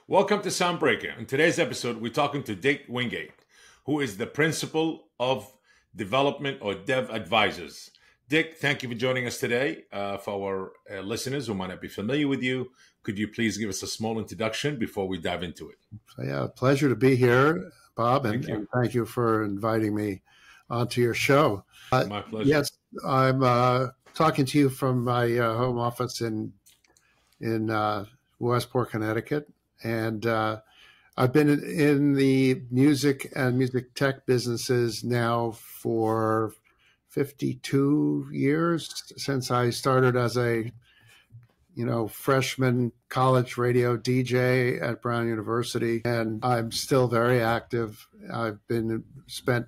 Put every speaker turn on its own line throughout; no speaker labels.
Welcome to Soundbreaker. In today's episode, we're talking to Dick Wingate, who is the principal of development or dev advisors. Dick, thank you for joining us today. For our listeners who might not be familiar with you, could you please give us a small introduction before we dive into it?
Pleasure to be here, Bob, and
Thank you
for inviting me onto your show.
My pleasure.
Yes, I'm talking to you from my home office in Westport, Connecticut, and I've been in the music and music tech businesses now for 52 years, since I started as a freshman college radio DJ at Brown University, and I'm still very active. I've spent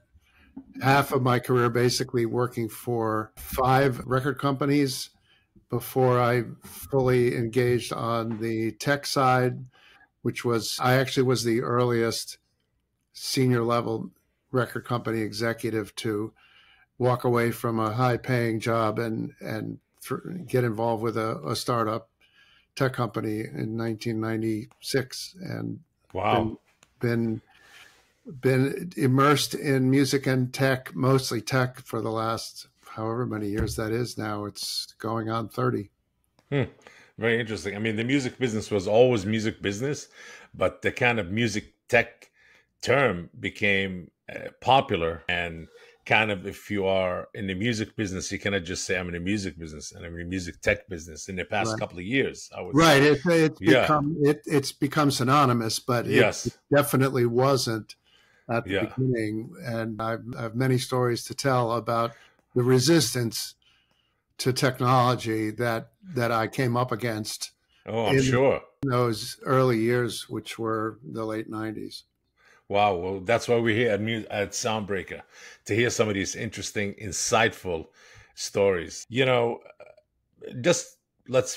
half of my career basically working for 5 record companies before I fully engaged on the tech side, which I actually was the earliest senior level record company executive to walk away from a high paying job and get involved with a startup tech company in 1996, and
wow,
been immersed in music and tech, mostly tech, for the last however many years that is now. It's going on 30.
Very interesting. I mean, the music business was always music business, but the kind of music tech term became popular, and kind of, if you are in the music business, you cannot just say I'm in the music business and I'm in the music tech business. In the past couple of years, I would say.
It's become synonymous, but
yes,
it definitely wasn't at the beginning. And I have many stories to tell about the resistance to technology that I came up against.
Oh, I'm sure.
In those early years, which were the late 90s.
Wow. Well, that's why we're here at Soundbreaker, to hear some of these interesting, insightful stories. Just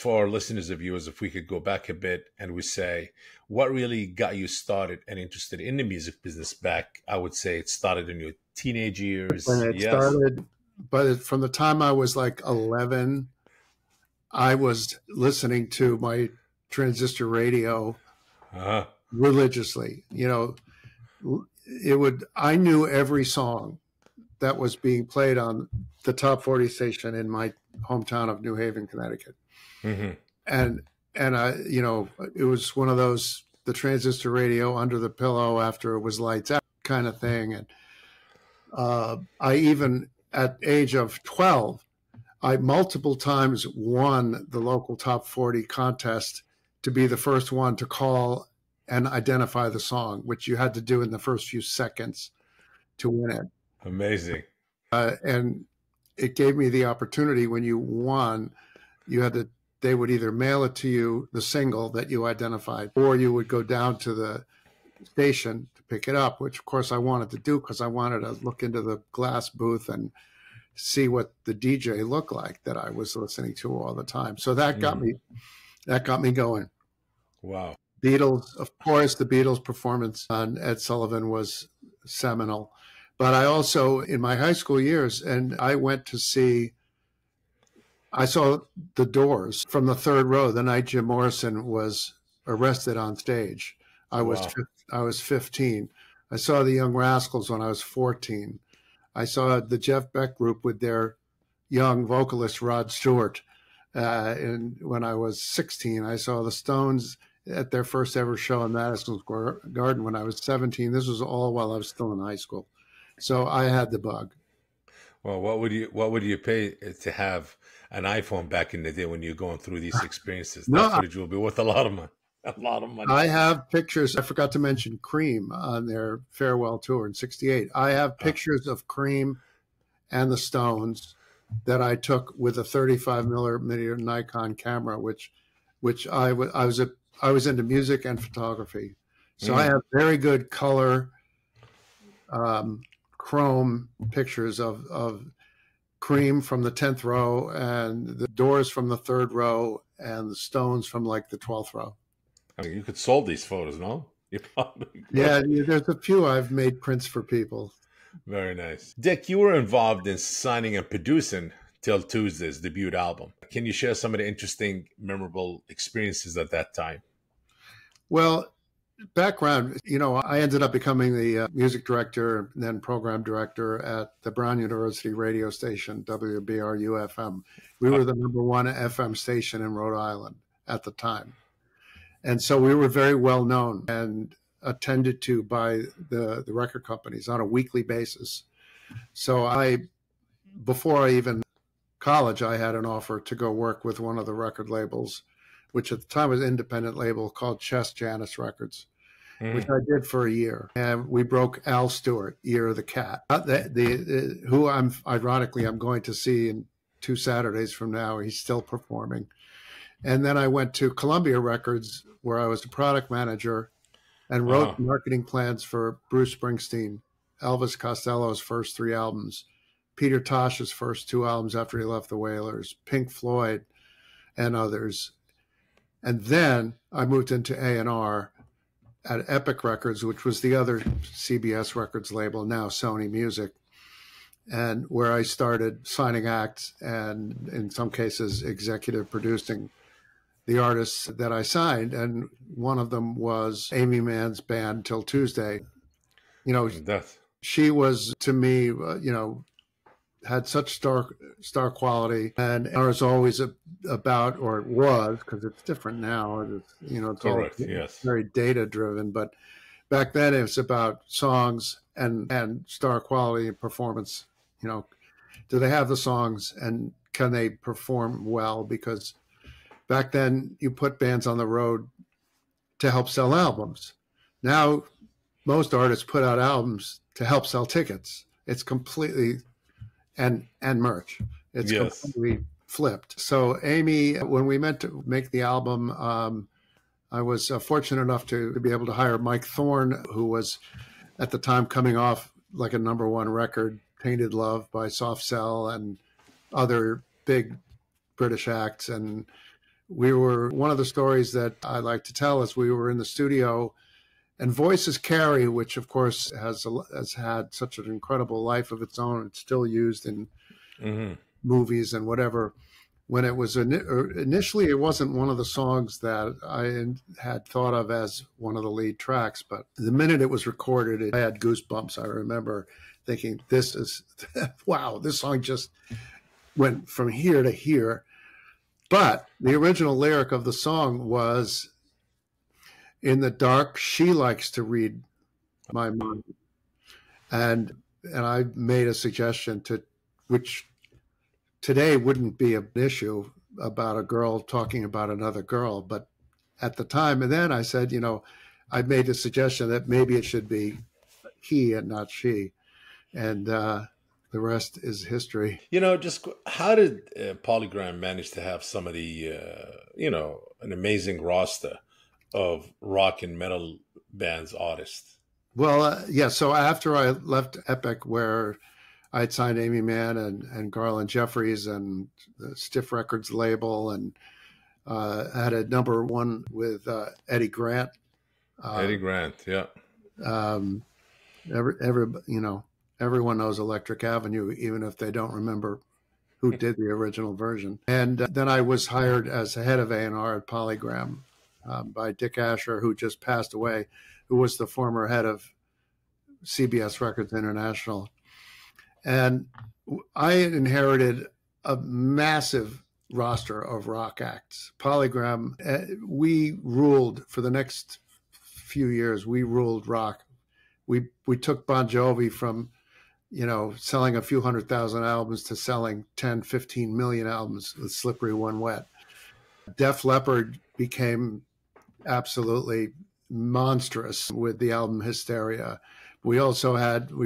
for our listeners and viewers, if we could go back a bit and we say, what really got you started and interested in the music business back? I would say it started in your teenage years.
When it started, but from the time I was like 11, I was listening to my transistor radio religiously. I knew every song that was being played on the top 40 station in my hometown of New Haven, Connecticut.
Mm-hmm.
And it was one of those, the transistor radio under the pillow after it was lights out kind of thing. And I even, at age of 12, I multiple times won the local top 40 contest to be the first one to call and identify the song, which you had to do in the first few seconds to win it.
Amazing.
And it gave me the opportunity, when you won, they would either mail it to you, the single that you identified, or you would go down to the station to pick it up, which of course I wanted to do because I wanted to look into the glass booth and see what the DJ looked like that I was listening to all the time. So that got me going.
Wow.
Beatles, of course, the Beatles performance on Ed Sullivan was seminal. But I also, in my high school years, and I saw The Doors from the third row the night Jim Morrison was arrested on stage. I was 15. I saw the Young Rascals when I was 14. I saw the Jeff Beck Group with their young vocalist Rod Stewart when I was 16. I saw the Stones at their first ever show in Madison Square Garden when I was 17. This was all while I was still in high school. So I had the bug.
Well, what would you pay to have an iPhone back in the day when you're going through these experiences? That footage will be worth a lot of money. A lot of money.
I have pictures. I forgot to mention Cream on their farewell tour in '68. I have pictures of Cream and the Stones that I took with a 35 millimeter Nikon camera, which I was into music and photography. So I have very good color chrome pictures of Cream from the 10th row and the Doors from the 3rd row and the Stones from like the 12th row.
I mean, you could sold these photos, no?
Yeah, there's a few I've made prints for people.
Very nice. Dick, you were involved in signing and producing Til Tuesday's debut album. Can you share some of the interesting, memorable experiences at that time?
Well, background, I ended up becoming the music director and then program director at the Brown University radio station, WBRU-FM. We were the number one FM station in Rhode Island at the time. And so we were very well known and attended to by the record companies on a weekly basis. So before I even college, I had an offer to go work with one of the record labels, which at the time was an independent label called Chess Janus Records, which I did for a year. And we broke Al Stewart, Year of the Cat, who I'm going to see in 2 Saturdays from now. He's still performing. And then I went to Columbia Records, where I was the product manager and wrote marketing plans for Bruce Springsteen, Elvis Costello's first 3 albums, Peter Tosh's first 2 albums after he left the Wailers, Pink Floyd, and others. And then I moved into A&R at Epic Records, which was the other CBS Records label, now Sony Music, and where I started signing acts and in some cases executive producing the artists that I signed. And one of them was Amy Mann's band Til Tuesday. She was, to me, had such star quality, and was always about, or it was, because it's different now. It's
correct,
all
yes,
very data driven, but back then it was about songs and star quality and performance. Do they have the songs and can they perform well? Because back then you put bands on the road to help sell albums. Now most artists put out albums to help sell tickets. It's completely and merch. It's completely flipped. So Amy, when we meant to make the album, I was fortunate enough to be able to hire Mike Thorne, who was at the time coming off like a number 1 record, Tainted Love by Soft Cell and other big British acts. And one of the stories that I like to tell is we were in the studio, and Voices Carry, which of course has had such an incredible life of its own. It's still used in movies and whatever. When it was initially, it wasn't one of the songs that I had thought of as one of the lead tracks, but the minute it was recorded, I had goosebumps. I remember thinking, this is, wow, this song just went from here to here. But the original lyric of the song was, "In the dark, she likes to read my mind." And I made a suggestion which today wouldn't be an issue, about a girl talking about another girl. But at the time, and then I said, I made a suggestion that maybe it should be he and not she. And the rest is history.
Just how did Polygram manage to have some of the, an amazing roster of rock and metal bands artists?
Well, yeah. So after I left Epic, where I had signed Amy Mann and Garland Jeffries and the Stiff Records label, and had a number 1 with Eddie Grant.
Eddie Grant, yeah.
Everyone knows Electric Avenue, even if they don't remember who did the original version. And then I was hired as head of A&R at Polygram by Dick Asher, who just passed away, who was the former head of CBS Records International. And I inherited a massive roster of rock acts. Polygram, we ruled for the next few years. We ruled rock. We took Bon Jovi from, selling a few 100,000 albums to selling 10, 15 million albums with Slippery When Wet. Def Leppard became absolutely monstrous with the album Hysteria. We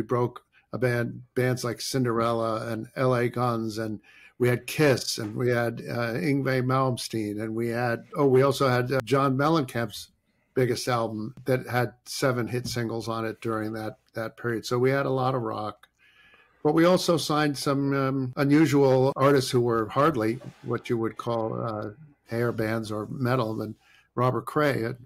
broke bands like Cinderella and LA Guns, and we had Kiss, and we had Yngwie Malmsteen, and we also had John Mellencamp's biggest album that had 7 hit singles on it during that period. So we had a lot of rock. But we also signed some unusual artists who were hardly what you would call hair bands or metal. And Robert Cray, had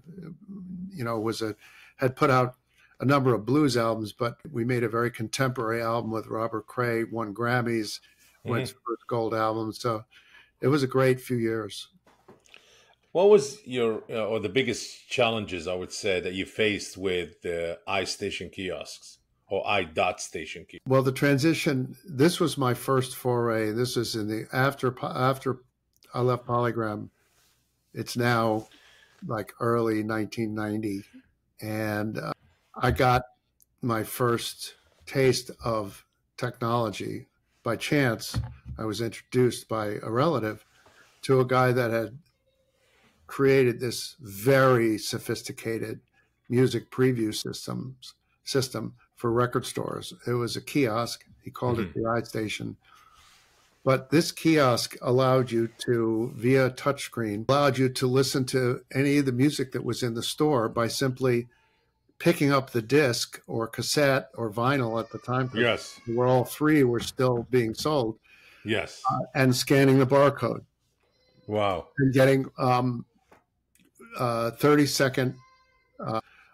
put out a number of blues albums, but we made a very contemporary album with Robert Cray, won Grammys, went to first gold album. So it was a great few years.
What was your or the biggest challenges I would say that you faced with the iStation kiosks or iDot station kiosks?
Well, the transition, this was my first foray. This is in the after I left Polygram. It's now like early 1990. And I got my first taste of technology by chance. I was introduced by a relative to a guy that had created this very sophisticated music preview system for record stores. It was a kiosk. He called it the iStation. But this kiosk allowed you to, via touchscreen, allowed you to listen to any of the music that was in the store by simply picking up the disc or cassette or vinyl at the time.
Yes.
Where all three were still being sold.
Yes.
And scanning the barcode.
Wow.
And getting 30-second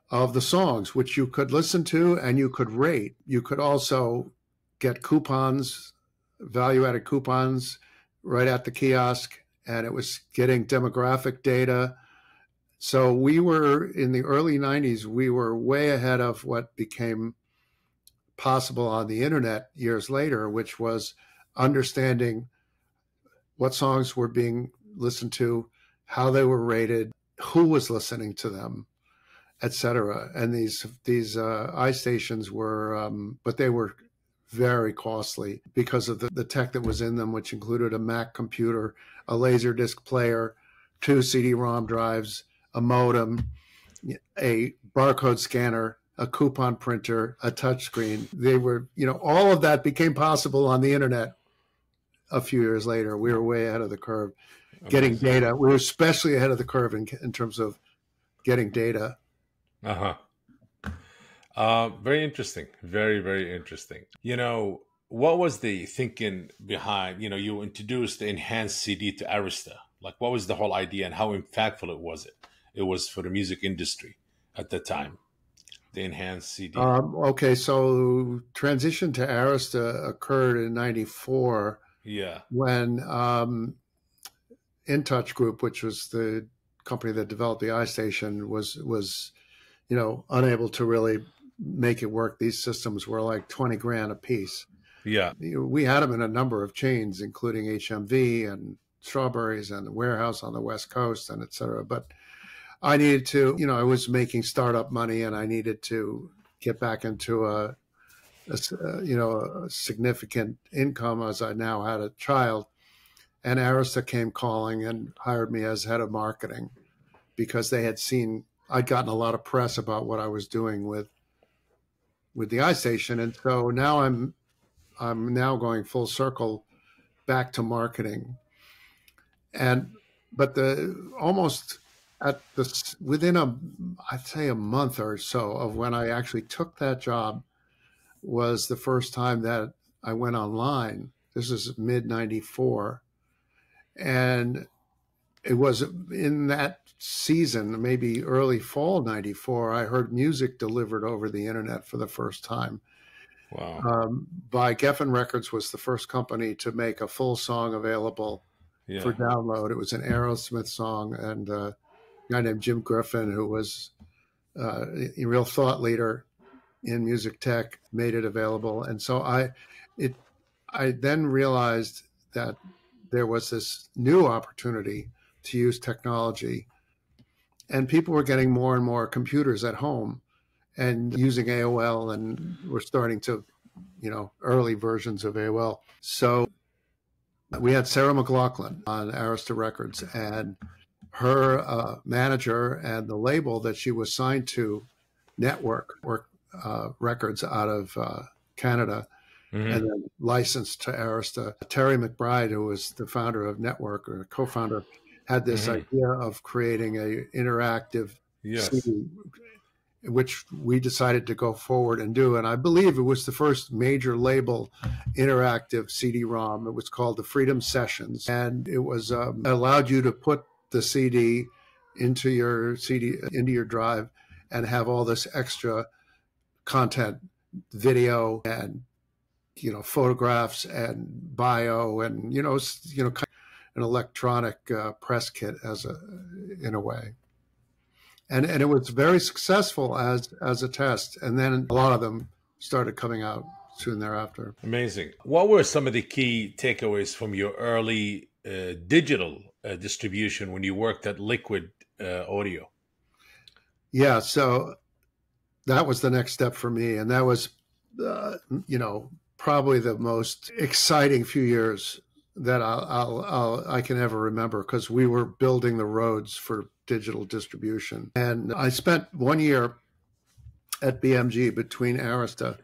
of the songs, which you could listen to and you could rate. You could also get coupons, value-added coupons right at the kiosk, and it was getting demographic data. So we were, in the early 90s, we were way ahead of what became possible on the internet years later, which was understanding what songs were being listened to, how they were rated, who was listening to them, etc. And these iStations were, but they were very costly because of the tech that was in them, which included a Mac computer, a Laserdisc player, 2 CD-ROM drives, a modem, a barcode scanner, a coupon printer, a touchscreen. They were, all of that became possible on the internet a few years later. We were way ahead of the curve. Getting data. We were especially ahead of the curve in terms of getting data.
Very interesting. Very, very interesting. What was the thinking behind, you introduced the enhanced CD to Arista. Like, what was the whole idea and how impactful it was for the music industry at the time, the enhanced CD?
Okay, so transition to Arista occurred in 94.
Yeah.
When InTouch Group, which was the company that developed the iStation, was unable to really make it work. These systems were like 20 grand a piece.
Yeah.
We had them in a number of chains, including HMV and Strawberries and the Warehouse on the West Coast and et cetera. But I needed to, I was making startup money and I needed to get back into a significant income as I now had a child. And Arista came calling and hired me as head of marketing because they had seen I'd gotten a lot of press about what I was doing with the iStation. And so now I'm now going full circle back to marketing. But within I'd say a month or so of when I actually took that job was the first time that I went online. This is mid 94. And it was in that season, maybe early fall 94, I heard music delivered over the internet for the first time.
Wow.
By Geffen Records was the first company to make a full song available for download. It was an Aerosmith song, and a guy named Jim Griffin, who was a real thought leader in music tech, made it available. And so I then realized that there was this new opportunity to use technology, and people were getting more and more computers at home and using AOL, and we're starting to, early versions of AOL. So we had Sarah McLachlan on Arista Records, and her manager and the label that she was signed to, Network Records out of Canada, and then licensed to Arista. Terry McBride, who was the founder of Network, or co-founder, had this idea of creating a interactive CD, which we decided to go forward and do. And I believe it was the first major label interactive CD-ROM. It was called the Freedom Sessions, and it was allowed you to put the CD into your drive and have all this extra content, video and photographs and bio and and an electronic press kit in a way. And it was very successful as a test. And then a lot of them started coming out soon thereafter.
Amazing. What were some of the key takeaways from your early digital distribution when you worked at Liquid Audio?
Yeah, so that was the next step for me. And that was, probably the most exciting few years that I can ever remember, because we were building the roads for digital distribution. And I spent 1 year at BMG between Arista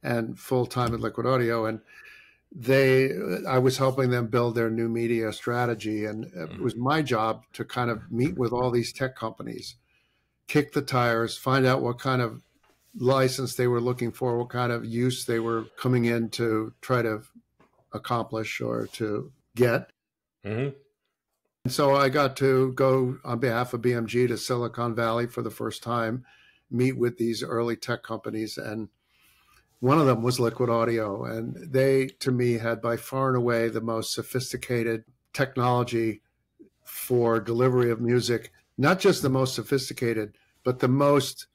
and full-time at Liquid Audio, and I was helping them build their new media strategy. And it was my job to kind of meet with all these tech companies, kick the tires, find out what kind of license they were looking for, what kind of use they were coming in to try to accomplish or to get.
Mm-hmm.
And so I got to go on behalf of BMG to Silicon Valley for the first time, meet with these early tech companies. And one of them was Liquid Audio. And they, to me, had by far and away the most sophisticated technology for delivery of music, not just the most sophisticated, but the most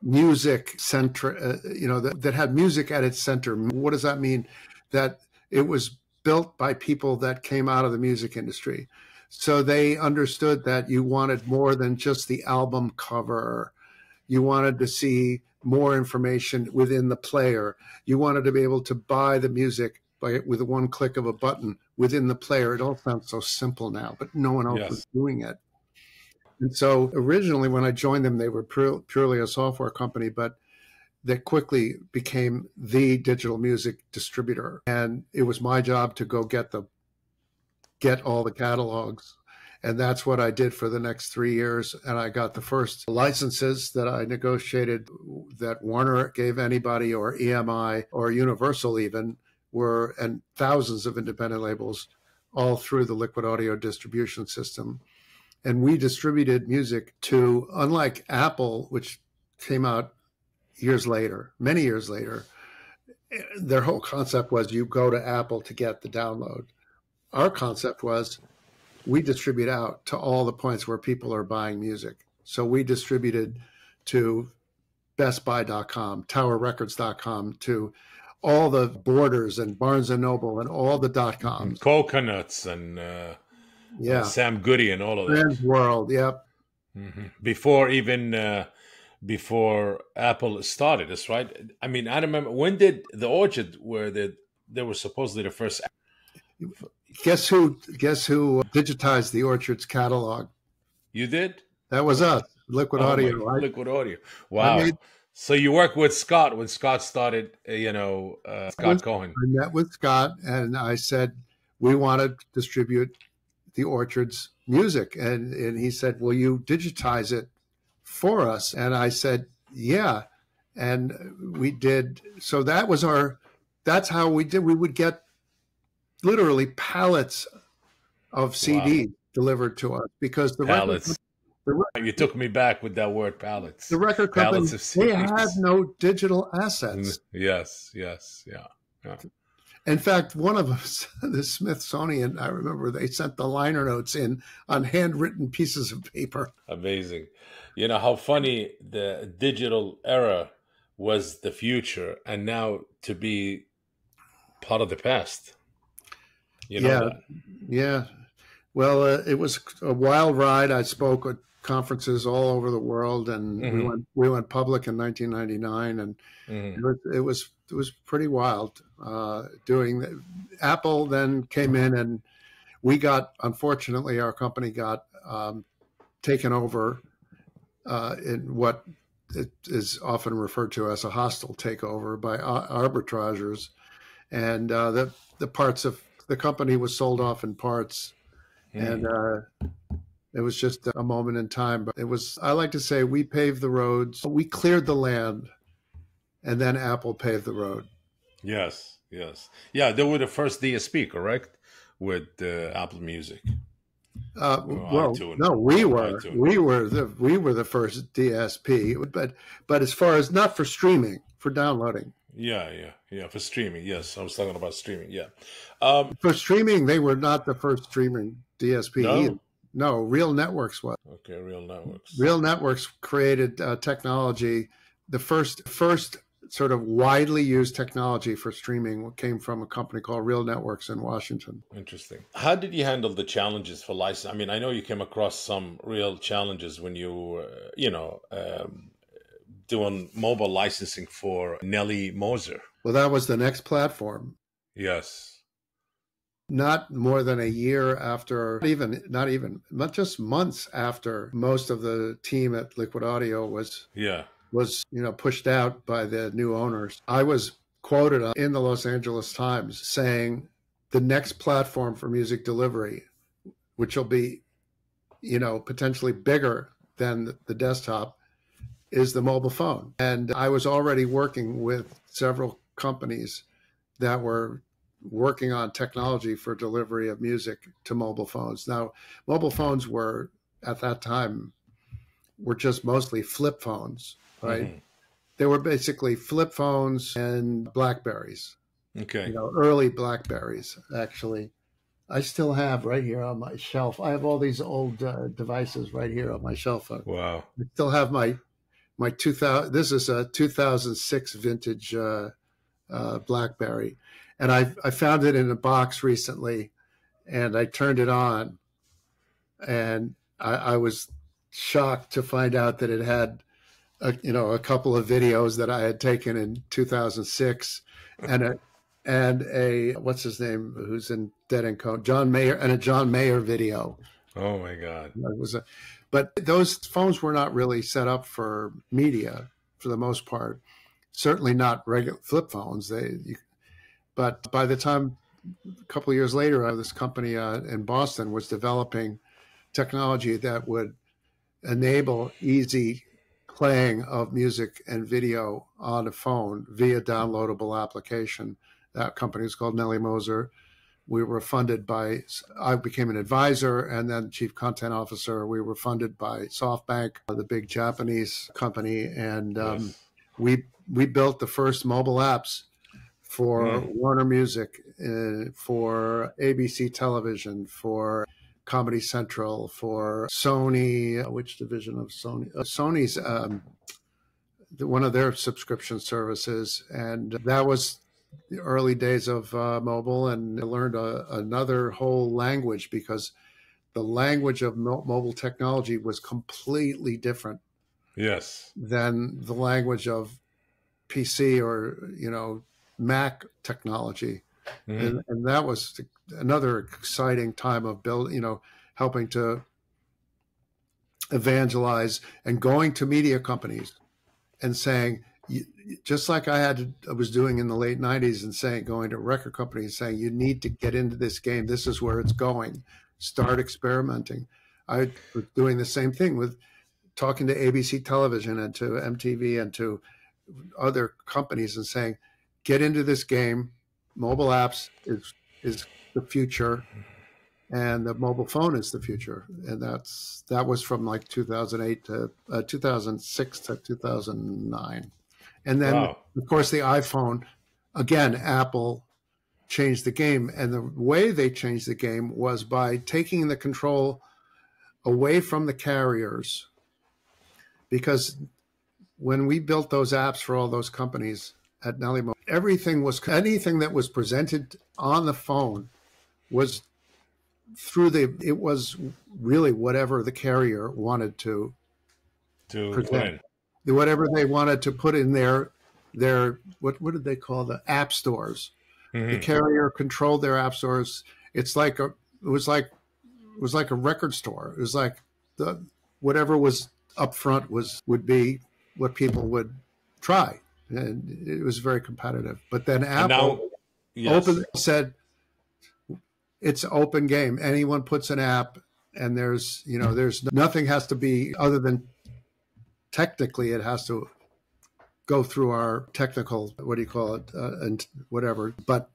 music centric, that had music at its center. What does that mean? That it was built by people that came out of the music industry. So they understood that you wanted more than just the album cover. You wanted to see more information within the player. You wanted to be able to buy the music with one click of a button within the player. It all sounds so simple now, but no one else was doing it. And so originally when I joined them, they were purely a software company, but they quickly became the digital music distributor. And it was my job to go get all the catalogs. And that's what I did for the next 3 years. And I got the first licenses that I negotiated that Warner gave anybody, or EMI, or Universal even, and thousands of independent labels, all through the Liquid Audio distribution system. And we distributed music to, unlike Apple, which came out many years later, their whole concept was you go to Apple to get the download. Our concept was we distribute out to all the points where people are buying music. So we distributed to BestBuy.com, TowerRecords.com, to all the Borders and Barnes & Noble and all the .coms.
Coconuts and Sam Goody and all of that.
Trans World, yep.
Mm-hmm. Before Apple started this, right? I mean, I remember, when did the Orchard, where they were supposedly the first...
Guess who digitized the Orchard's catalog?
You did?
That was us, Liquid Audio. Right?
Liquid Audio. Wow. So you worked with Scott when Scott started, Scott Cohen.
I met with Scott and I said, we want to distribute the Orchard's music. And he said, will you digitize it for us? And I said, yeah. And we did. So that's how we did. We would get literally pallets of CDs delivered to us, because
pallets. You took me back with that word, pallets.
The record company, they had no digital assets.
Yes, yeah.
In fact, one of us, the Smithsonian, I remember they sent the liner notes in on handwritten pieces of paper.
Amazing. You know how funny the digital era was the future, and now to be part of the past.
Yeah. Well, it was a wild ride. I spoke at conferences all over the world, and we went public in 1999, and it was pretty wild. Apple then came in, and unfortunately, our company got taken over in what is often referred to as a hostile takeover by arbitrageurs, and the parts of the company was sold off in parts, and it was just a moment in time. But I like to say, we paved the roads, we cleared the land, and then Apple paved the road.
Yes. Yeah, they were the first DSP, correct? With Apple Music.
No, we were the first DSP, but as far as not for streaming, for downloading.
Yeah. For streaming, yes. I was talking about streaming. Yeah.
For streaming, they were not the first streaming DSP either.
No.
No, Real Networks was.
Okay, Real Networks.
Real Networks created technology. The first sort of widely used technology for streaming came from a company called Real Networks in Washington.
Interesting. How did you handle the challenges for license? I mean, I know you came across some real challenges when you, doing mobile licensing for Nelly Moser.
Well, that was the next platform.
Yes.
Not more than a year after, not just months after most of the team at Liquid Audio was pushed out by the new owners. I was quoted in the Los Angeles Times saying the next platform for music delivery, which will be, potentially bigger than the desktop, is the mobile phone. And I was already working with several companies that were working on technology for delivery of music to mobile phones. Now, mobile phones were, at that time, were just mostly flip phones, right? Mm-hmm. They were basically flip phones and Blackberries.
Okay.
Early Blackberries, actually. I still have right here on my shelf. I have all these old devices right here on my shelf.
Wow.
I still have my 2000. This is a 2006 vintage Blackberry. And I found it in a box recently, and I turned it on, and I was shocked to find out that it had, a couple of videos that I had taken in 2006, and a what's his name, who's in Dead and Co, John Mayer, and a John Mayer video.
Oh my God!
But those phones were not really set up for media for the most part. Certainly not regular flip phones. But by the time, a couple of years later, this company in Boston was developing technology that would enable easy playing of music and video on a phone via downloadable application. That company was called Nelly Moser. We were funded I became an advisor and then chief content officer. We were funded by SoftBank, the big Japanese company. And we built the first mobile apps for Warner Music, for ABC Television, for Comedy Central, for Sony. Which division of Sony? Sony's one of their subscription services, and that was the early days of mobile. And I learned another whole language, because the language of mobile technology was completely different.
Yes.
Than the language of PC or Mac technology. And that was another exciting time of helping to evangelize and going to media companies and saying, just like I was doing in the late 90s, and going to record companies saying, you need to get into this game. This is where it's going. Start experimenting. I was doing the same thing with talking to ABC Television and to MTV and to other companies and saying, get into this game. Mobile apps is the future, and the mobile phone is the future. And that was from like 2008 to 2006 to 2009. And then, of course, the iPhone, again, Apple changed the game. And the way they changed the game was by taking the control away from the carriers, because when we built those apps for all those companies at Nelly Moser, anything that was presented on the phone was it was really whatever the carrier wanted to present. Whatever they wanted to put in their what did they call the app stores? Mm-hmm. The carrier controlled their app stores. It was like a record store. It was like whatever was up front would be what people would try, and it was very competitive. But then Apple said it's an open game. Anyone puts an app, and there's nothing has to be other than technically it has to go through our technical, and whatever, but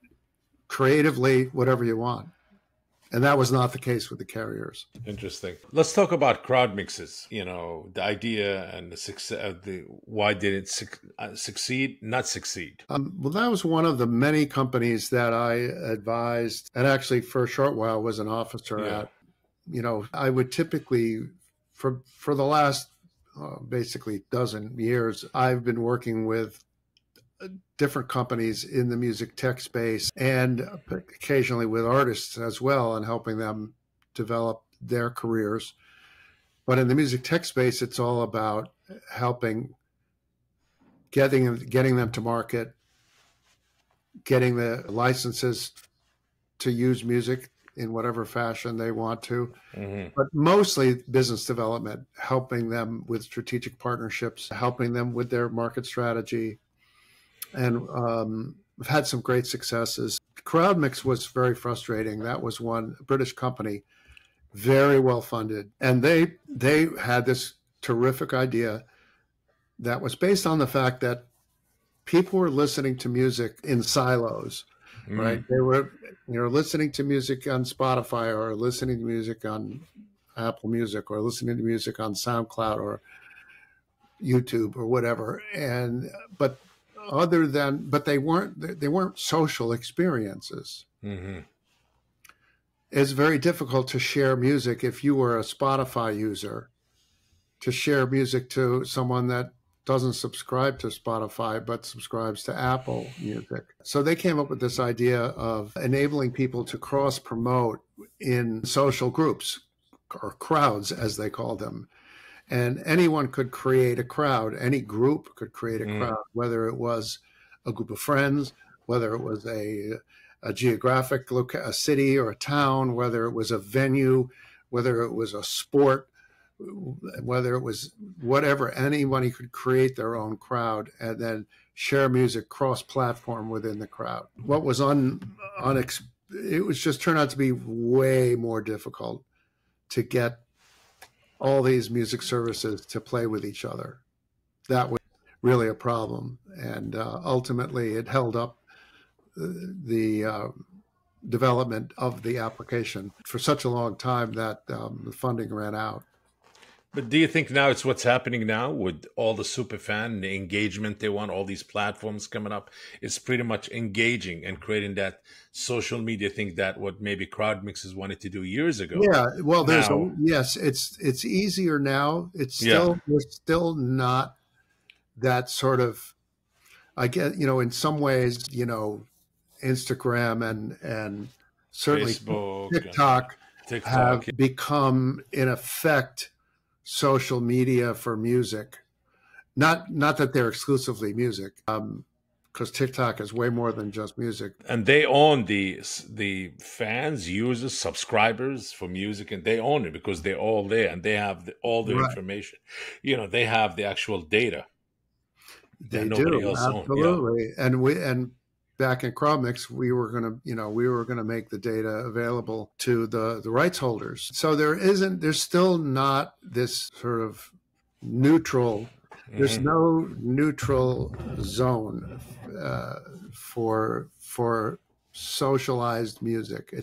creatively, whatever you want. And that was not the case with the carriers.
Interesting. Let's talk about crowd mixes. The idea and the success. Why did it succeed? Not succeed.
Well, that was one of the many companies that I advised, and actually for a short while was an officer at. I would typically, for the last basically dozen years, I've been working with different companies in the music tech space and occasionally with artists as well, and helping them develop their careers. But in the music tech space, it's all about helping getting them to market, getting the licenses to use music in whatever fashion they want to, but mostly business development, helping them with strategic partnerships, helping them with their market strategy. And we've had some great successes. CrowdMix was very frustrating. That was one British company, very well funded. And they had this terrific idea that was based on the fact that people were listening to music in silos, right? They were listening to music on Spotify, or listening to music on Apple Music, or listening to music on SoundCloud or YouTube or whatever. But they weren't social experiences. It's very difficult to share music if you were a Spotify user, to share music to someone that doesn't subscribe to Spotify but subscribes to Apple Music. So they came up with this idea of enabling people to cross promote in social groups, or crowds as they call them. And anyone could create a crowd. Any group could create a crowd, whether it was a group of friends, whether it was a geographic a city or a town, whether it was a venue, whether it was a sport, whether it was whatever. Anybody could create their own crowd and then share music cross-platform within the crowd. What was it was just turned out to be way more difficult to get all these music services to play with each other. That was really a problem. And ultimately it held up the development of the application for such a long time that the funding ran out.
But do you think now it's what's happening now with all the super fan and the engagement they want, all these platforms coming up? It's pretty much engaging and creating that social media thing that what maybe crowd mixes wanted to do years ago.
Yeah, well, yes, it's easier now. We're still not that sort of, I get, in some ways, Instagram and certainly
Facebook,
TikTok have become, in effect, social media for music. Not that they're exclusively music, because TikTok is way more than just music.
And they own the fans, users, subscribers for music, and they own it because they're all there and they have all the information. They have the actual data.
They do, absolutely. Yeah. And back in CrowdMix, we were gonna make the data available to the rights holders. So there's still not this sort of neutral. There's no neutral zone for socialized music.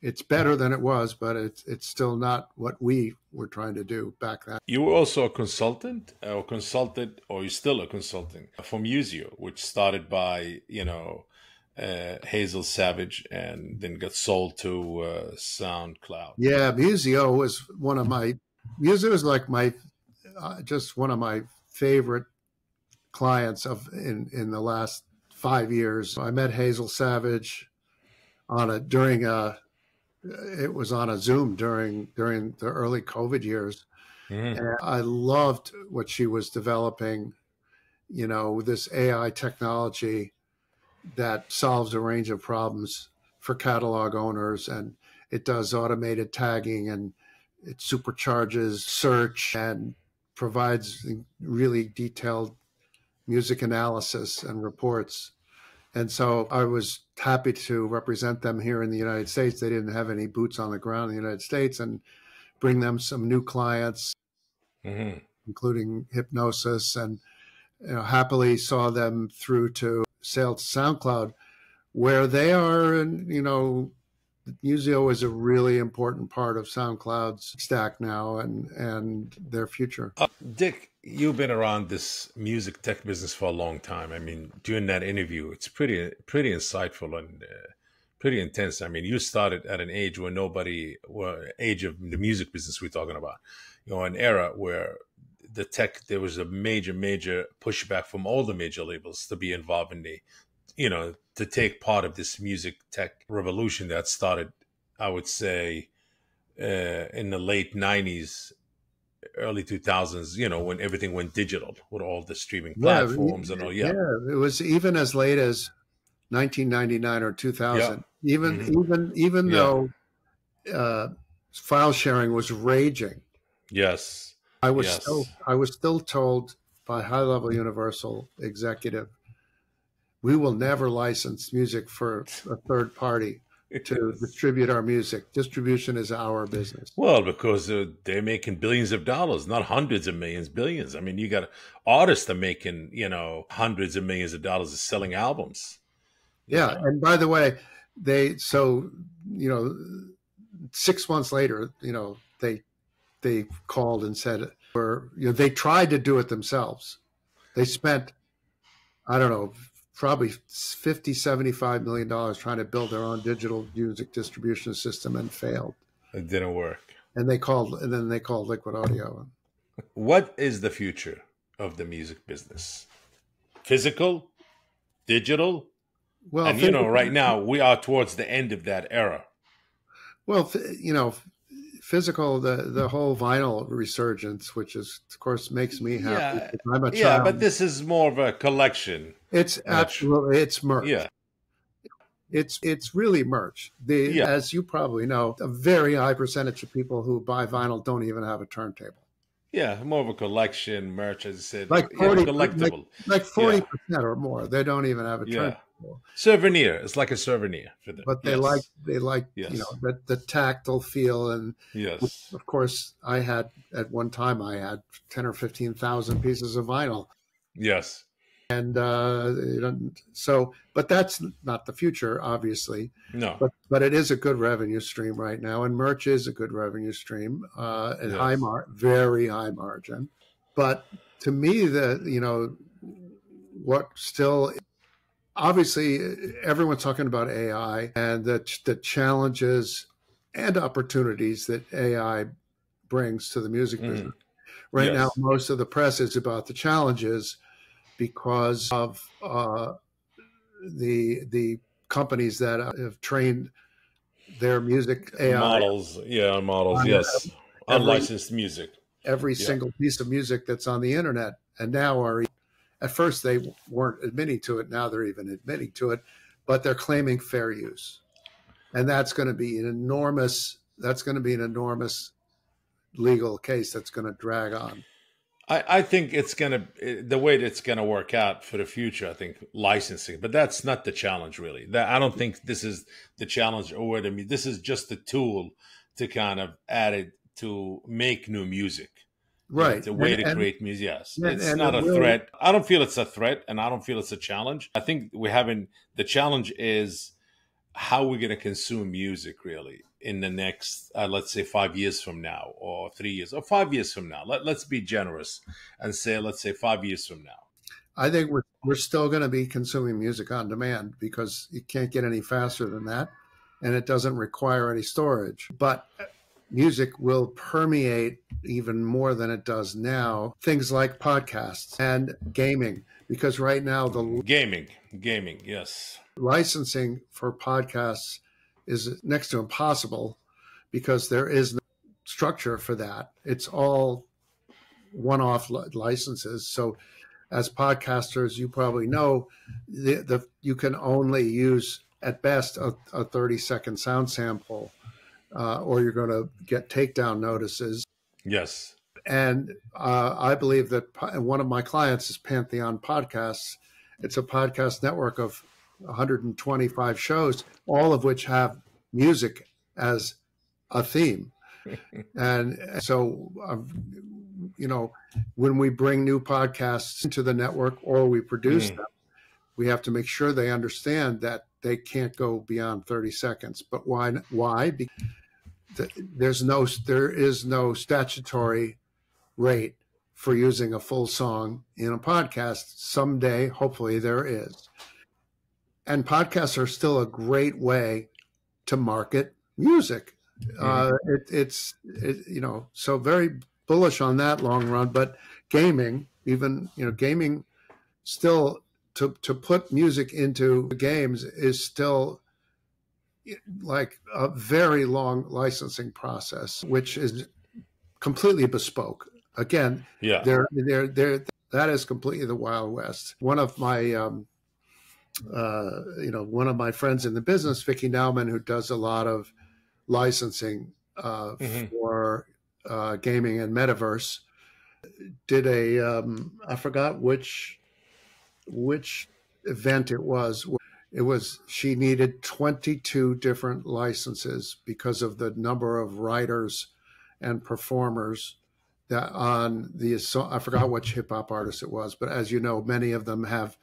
It's better than it was, but it's still not what we were trying to do back then.
You were also a consultant, or you're still a consultant for Museo, which started by Hazel Savage and then got sold to SoundCloud.
Yeah, Museo is like just one of my favorite clients in the last 5 years. I met Hazel Savage it was on a Zoom during the early COVID years. And I loved what she was developing, this AI technology that solves a range of problems for catalog owners. And it does automated tagging, and it supercharges search and provides really detailed music analysis and reports. And so I was happy to represent them here in the United States. They didn't have any boots on the ground in the United States, and bring them some new clients, including Hypnosis, and happily saw them through to sale to SoundCloud, where they are, Museo is a really important part of SoundCloud's stack now and their future.
Dick, you've been around this music tech business for a long time. I mean, during that interview, it's pretty insightful and pretty intense. I mean, you started at an age where age of the music business we're talking about, an era where there was a major pushback from all the major labels to be involved in to take part of this music tech revolution that started, I would say, in the late 90s, early 2000s, when everything went digital with all the streaming platforms and all. Yeah.
It was even as late as 1999 or 2000.
Yeah.
Even though file sharing was raging.
Yes.
I was still told by high-level Universal executive, we will never license music for a third party to distribute our music. Distribution is our business.
Well, because they're making billions of dollars, not hundreds of millions, billions. I mean, you got artists are making, hundreds of millions of dollars of selling albums.
Yeah. And by the way, 6 months later, they called and said, they tried to do it themselves. They spent, I don't know, probably $50-75 million trying to build their own digital music distribution system and failed.
It didn't work.
And then they called Liquid Audio.
What is the future of the music business? Physical? Digital? Well, and right now we are towards the end of that era.
Well, physical, the whole vinyl resurgence, which is, of course, makes me happy.
Yeah,
I'm a child.
Yeah, but this is more of a collection.
It's absolutely, it's merch.
Yeah.
It's really merch. As you probably know, a very high percentage of people who buy vinyl don't even have a turntable.
Yeah, more of a collection, merch, as I said.
Like 40,
collectible.
Like 40% or more. They don't even have a turntable.
Souvenir. It's like a souvenir for them.
But they like the tactile feel, and of course at one time I had 10 or 15,000 pieces of vinyl.
Yes.
And but that's not the future, obviously.
No.
But it is a good revenue stream right now, and merch is a good revenue stream, and very high margin. But to me, what still, obviously, everyone's talking about AI and the challenges and opportunities that AI brings to the music business. Right now, most of the press is about the challenges because of the companies that have trained their music AI
models. Yes, unlicensed music.
Every single piece of music that's on the internet, and now at first they weren't admitting to it. Now they're even admitting to it, but they're claiming fair use, and that's going to be an enormous legal case that's going to drag on.
I think it's the way that it's going to work out for the future. I think licensing, but that's not the challenge really. I don't think this is the challenge, this is just a tool to kind of add it to make new music.
Right.
It's a way to create music. Yes. It's not a threat. I don't feel it's a threat, and I don't feel it's a challenge. I think the challenge is how we're going to consume music really in the next, let's say 5 years from now, or 3 years, or 5 years from now. Let's be generous and say, let's say 5 years from now.
I think we're still going to be consuming music on demand because you can't get any faster than that, and it doesn't require any storage. But music will permeate even more than it does now. Things like podcasts and gaming, because right now
gaming, yes.
Licensing for podcasts is next to impossible because there is no structure for that. It's all one-off licenses. So as podcasters, you probably know you can only use at best a 30-second sound sample, or you're going to get takedown notices.
Yes.
And I believe that one of my clients is Pantheon Podcasts. It's a podcast network of 125 shows, all of which have music as a theme. And so, when we bring new podcasts into the network or we produce them, we have to make sure they understand that they can't go beyond 30 seconds. But why? Because there is no statutory rate for using a full song in a podcast. Someday, hopefully, there is. And podcasts are still a great way to market music. It's so very bullish on that long run. But gaming, gaming still to put music into games is still like a very long licensing process, which is completely bespoke. Again, they're that is completely the Wild West. One of my one of my friends in the business, Vicky Nauman, who does a lot of licensing for gaming and metaverse, did a I forgot which event it was. She needed 22 different licenses because of the number of writers and performers that on the song. I forgot which hip hop artist it was, but as you know, many of them have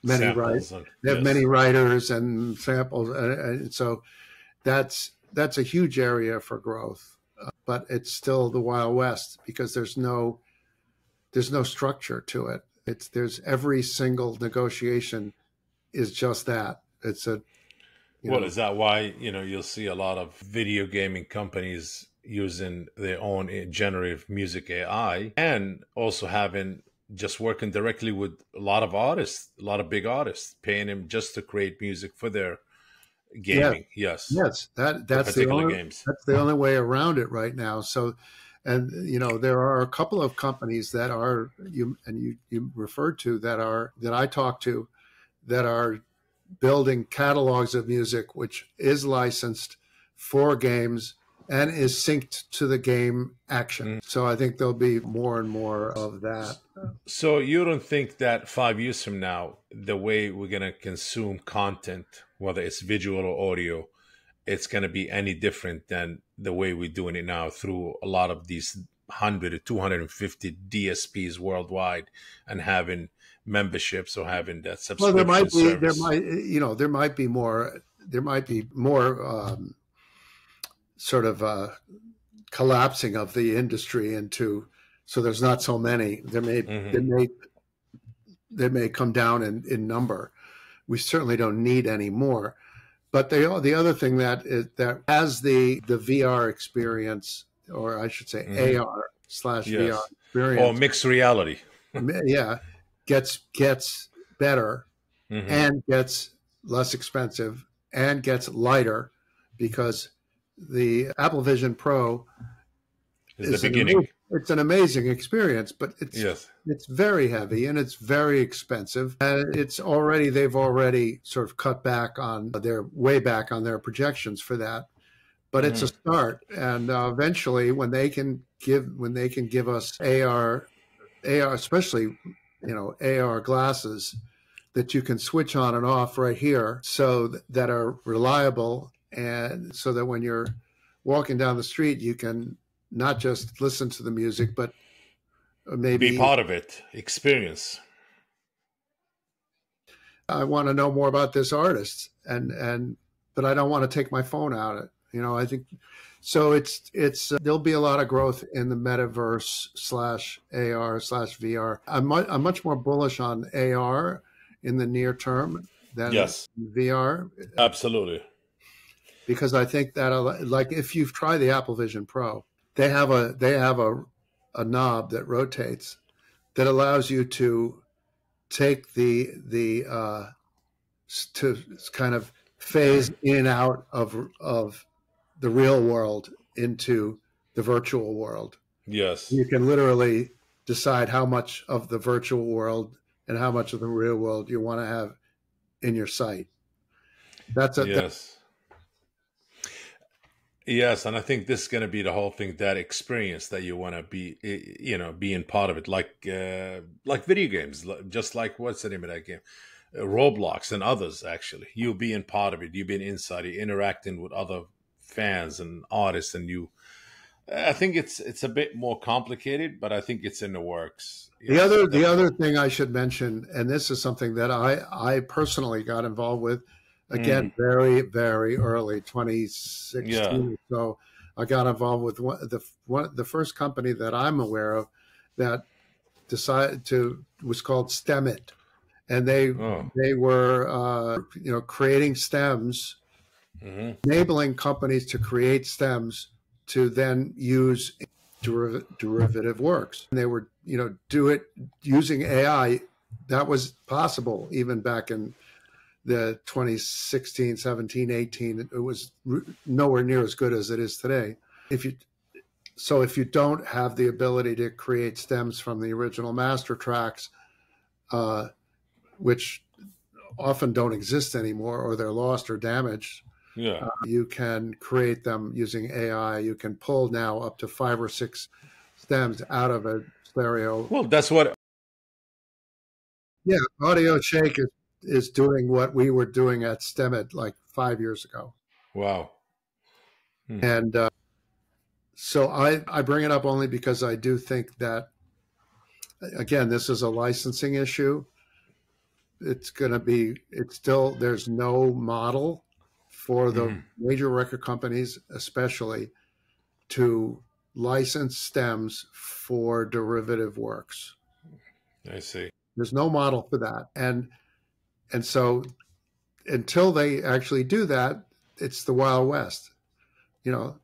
many writers. They have many writers and samples, and so that's a huge area for growth. But it's still the Wild West because there's no structure to it. There's every single negotiation is just that. It's a
is that why you'll see a lot of video gaming companies using their own generative music AI, and also just working directly with a lot of artists, a lot of big artists, paying them just to create music for their gaming. Yes,
that's the only games. That's the only way around it right now. So, and there are a couple of companies that are you referred to that I talk to that are building catalogs of music which is licensed for games and is synced to the game action. So I think there'll be more and more of that.
So you don't think that 5 years from now, the way we're going to consume content, whether it's visual or audio, it's going to be any different than the way we're doing it now through a lot of these 100 to 250 DSPs worldwide and having memberships or having that subscription service?
There might be more sort of collapsing of the industry into, so there's not so many. They may come down in number. We certainly don't need any more. But the other thing that has the VR experience, or I should say AR/VR experience,
or mixed reality,
gets better and gets less expensive and gets lighter, because the Apple Vision Pro
is the beginning.
It's an amazing experience, but it's very heavy and it's very expensive. And they've already sort of cut back on their projections for that. But it's a start, and eventually, when they can give us AR, especially AR glasses that you can switch on and off right here, so that are reliable, and so that when you're walking down the street, you can not just listen to the music, but maybe
be part of it, experience.
I want to know more about this artist, but I don't want to take my phone out of it. I think so. It's there'll be a lot of growth in the metaverse /AR/VR. I'm much more bullish on AR in the near term than VR.
Absolutely.
Because I think that, like, if you've tried the Apple Vision Pro, they have a knob that rotates that allows you to take to kind of phase in out of the real world into the virtual world.
Yes.
You can literally decide how much of the virtual world and how much of the real world you want to have in your sight.
Yes, and I think this is going to be the whole thing, that experience that you want to be, being part of it, like video games, just like, what's the name of that game? Roblox and others, actually. You being part of it, you being inside, you interacting with other fans and artists, and I think it's a bit more complicated, but I think it's in the works.
The other thing I should mention, and this is something that I personally got involved with, Again, very, very early, 2016
Yeah.
or so. I got involved with the first company that I'm aware of that was called STEMit, and
Oh.
they were creating stems,
Hmm.
enabling companies to create stems to then use derivative works. And they were do it using AI. That was possible even back in the 2016, 17, 18. It was nowhere near as good as it is today. If you don't have the ability to create stems from the original master tracks, which often don't exist anymore, or they're lost or damaged,
Yeah.
you can create them using AI. You can pull now up to 5 or 6 stems out of a stereo.
Well, that's what.
Yeah, Audio Shake is doing what we were doing at STEMit like 5 years ago.
Wow.
And so I bring it up only because I do think that, again, this is a licensing issue. It's still, there's no model for the major record companies, especially, to license stems for derivative works.
I see.
There's no model for that. And so until they actually do that, it's the Wild West.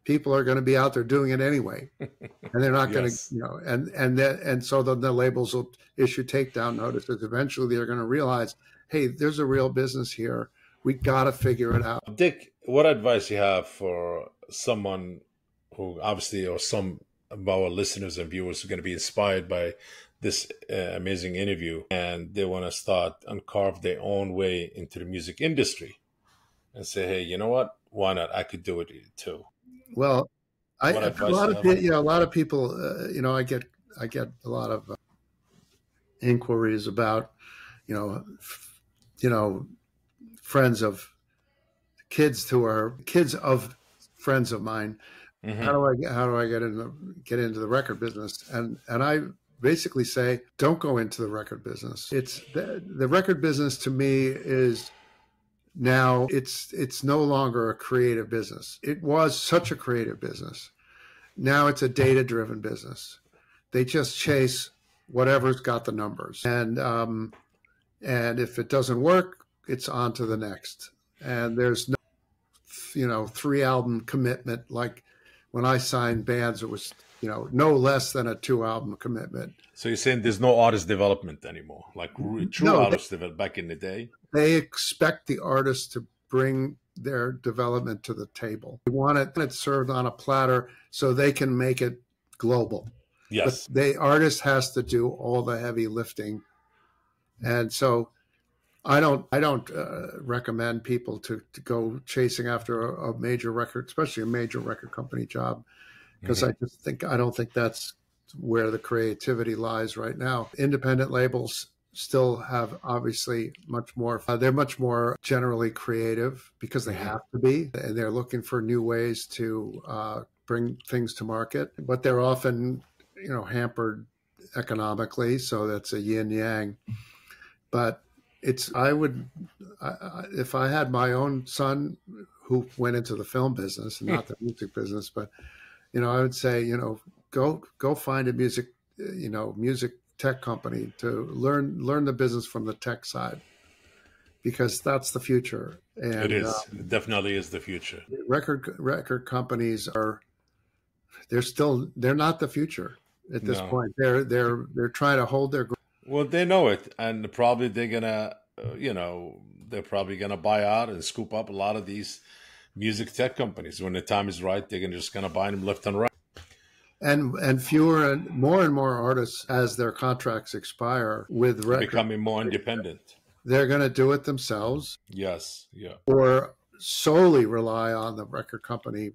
People are going to be out there doing it anyway, and they're not going
Yes.
to, and so the labels will issue takedown notices. Eventually, they're going to realize, hey, there's a real business here. We got to figure it out.
Dick, what advice you have for someone who obviously, or some of our listeners and viewers are going to be inspired by this amazing interview, and they want to start and carve their own way into the music industry and say, hey, you know what? Why not? I could do it too.
Well,
What advice you have?
a lot of people, I get a lot of inquiries about, friends of kids of friends of mine. How do I get into the record business? And I basically say, don't go into the record business. It's the record business to me is now it's no longer a creative business. It was such a creative business. Now it's a data-driven business. They just chase whatever's got the numbers, and if it doesn't work, it's on to the next. And there's no 3-album commitment. Like when I signed bands, it was no less than a 2-album commitment.
So you're saying there's no artist development anymore, like true artist development back in the day?
They expect the artists to bring their development to the table. They want it served on a platter so they can make it global.
Yes.
But the artist has to do all the heavy lifting. And so I don't recommend people to go chasing after a major record, especially a major record company job, because I don't think that's where the creativity lies right now. Independent labels still have obviously much more. They're much more generally creative because they have to be, and they're looking for new ways to bring things to market. But they're often, hampered economically, so that's a yin yang. But if I had my own son who went into the film business, not the music business, but I would say, go find a music tech company to learn the business from the tech side, because that's the future. And
it is. It definitely is the future.
Record companies they're not the future at this point. They're trying to hold their.
Well, they know it, and probably they're gonna, they're probably gonna buy out and scoop up a lot of these music tech companies. When the time is right, they're just gonna buy them left and right.
And fewer and more artists, as their contracts expire with records,
becoming more independent.
They're going to do it themselves.
Yes, yeah.
Or solely rely on the record company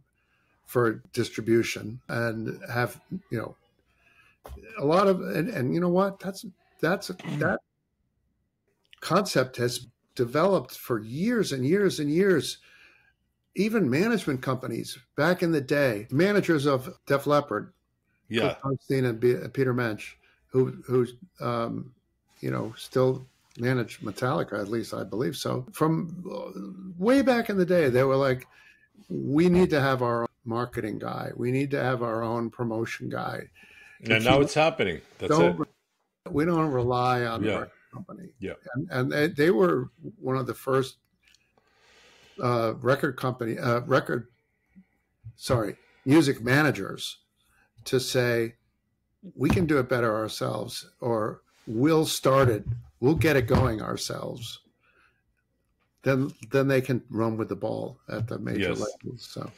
for distribution and have a lot of and you know what, that concept has developed for years and years and years. Even management companies back in the day, managers of Def Leppard,
yeah,
Springsteen and Peter Mensch, who still managed Metallica, at least I believe so. From way back in the day, they were like, we need to have our own marketing guy. We need to have our own promotion guy.
And now it's happening. That's it.
We don't rely on the record company. Yeah. And they were one of the first music managers to say, we can do it better ourselves, or we'll start it, we'll get it going ourselves. Then they can run with the ball at the major levels. So,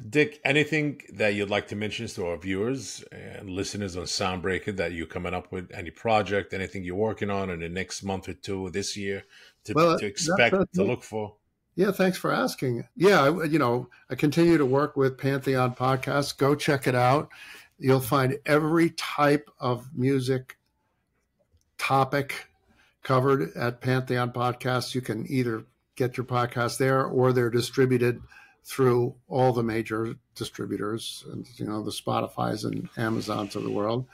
Dick, anything that you'd like to mention to our viewers and listeners on Soundbreaker that you're coming up with? Any project, anything you're working on in the next month or two this year to expect, to look for?
Yeah, thanks for asking. Yeah, I continue to work with Pantheon Podcasts. Go check it out. You'll find every type of music topic covered at Pantheon Podcasts. You can either get your podcast there, or they're distributed through all the major distributors, and the Spotifys and Amazons of the world.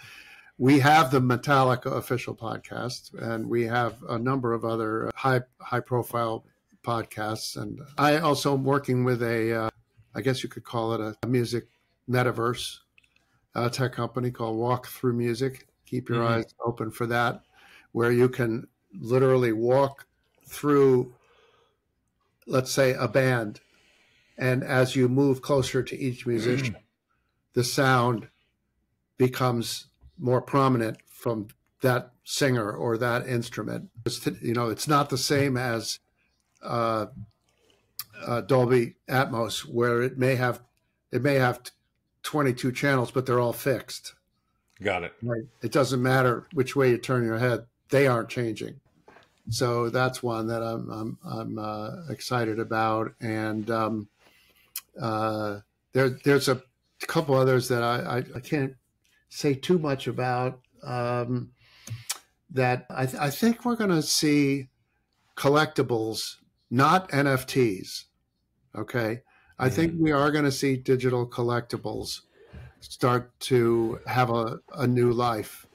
We have the Metallica official podcast, and we have a number of other high profile podcasts. And I also am working with I guess you could call it a music metaverse tech company called Walk Through Music. Keep your eyes open for that, where you can literally walk through, let's say, a band. And as you move closer to each musician, the sound becomes more prominent from that singer or that instrument. It's not the same as Dolby Atmos, where it may have 22 channels, but they're all fixed.
Got it.
Right. It doesn't matter which way you turn your head; they aren't changing. So that's one that I'm excited about, and there's a couple others that I can't say too much about. That I think we're going to see collectibles, not NFTs. Okay, I think we are going to see digital collectibles start to have a new life,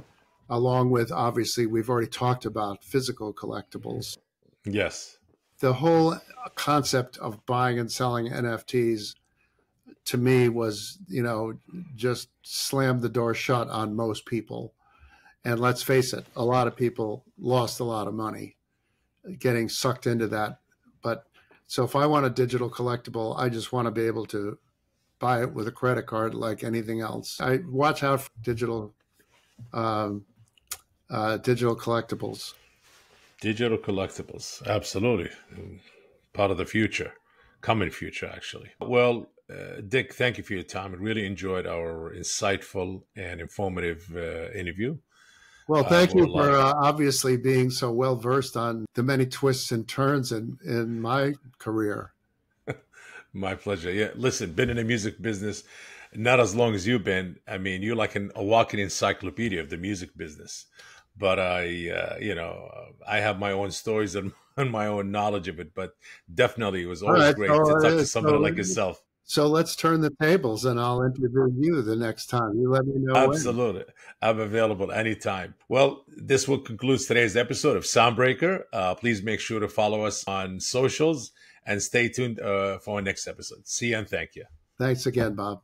along with, obviously, we've already talked about physical collectibles.
Yes.
The whole concept of buying and selling NFTs, to me, was, just slammed the door shut on most people. And let's face it, a lot of people lost a lot of money getting sucked into that. But so if I want a digital collectible, I just want to be able to buy it with a credit card like anything else. I watch out for digital collectibles.
Digital collectibles, absolutely. Part of the future, coming future, actually. Well, Dick, thank you for your time. I really enjoyed our insightful and informative interview.
Well, thank you for obviously being so well versed on the many twists and turns in my career.
My pleasure. Yeah, listen, been in the music business not as long as you've been. I mean, you're like a walking encyclopedia of the music business. But I have my own stories and my own knowledge of it. But definitely, it was always great to talk to somebody like yourself.
So let's turn the tables, and I'll interview you the next time. You let me know.
Absolutely. I'm available anytime. Well, this will conclude today's episode of Soundbreaker. Please make sure to follow us on socials and stay tuned for our next episode. See you and thank you.
Thanks again, Bob.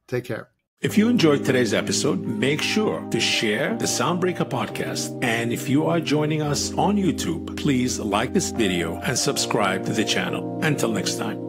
Take care.
If you enjoyed today's episode, make sure to share the Soundbreaker podcast. And if you are joining us on YouTube, please like this video and subscribe to the channel. Until next time.